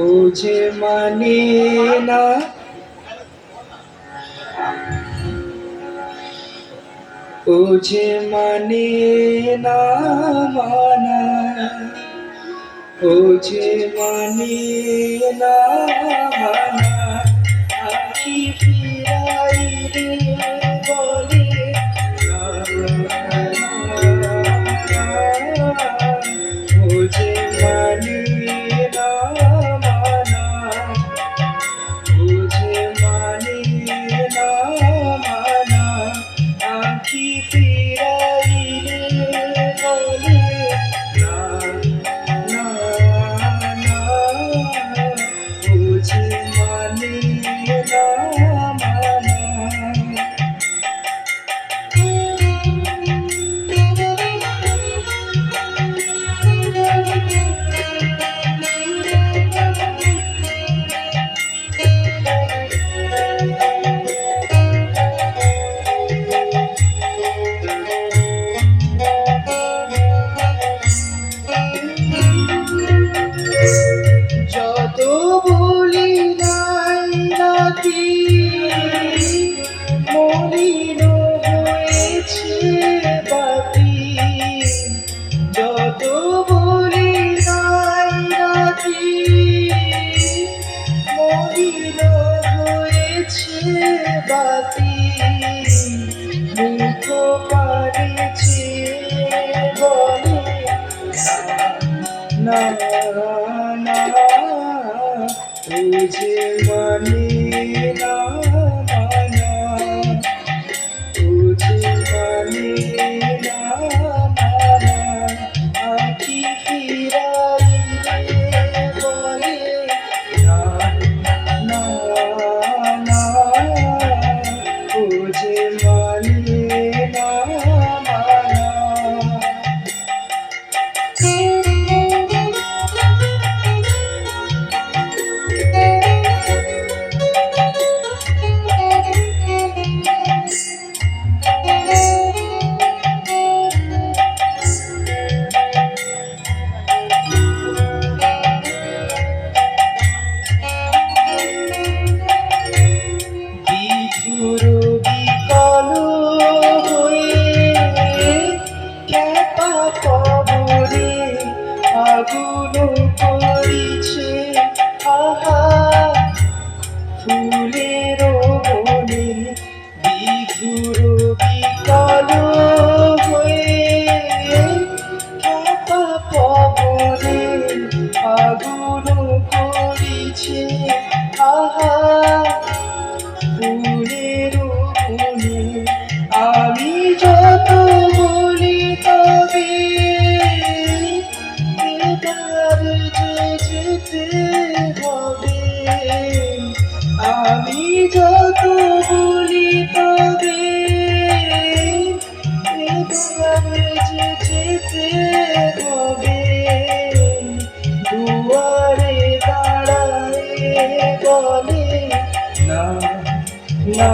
ও যে মানে না, ও যে মানে না মানা, ও যে মানে না মানা, আখি ফিরাইলে বলে না, ও যে মানে না মানা, ও যে মানে না মানা, আখি ফিরাইলে বলে না, না, না, ও যে মানে না মানা। যত বলি নাই রাতি মলিন হয়েছে বাতি, যত বলি নাই রাতি মলিন হয়েছে বাতি, মুখ কাঁদেছে বলে না, না, ও যে মানে না মানা, ও যে মানে না মানা, আখি ফিরাইলে বলে না, না, না, ও যে মানে না মানা। আগুন করিছে আহা ফুলের বনে, বিধুর বিকল হয়ে খ্যাপা পবনে আগুন করিছে আহা ফুলের বনে। আমি যত বলি তবে এবার যে যেতে হবে, আমি যত বলি তবে এবার যে যেতে হবে, দুয়ারে দাঁড়ায় বলে না, না,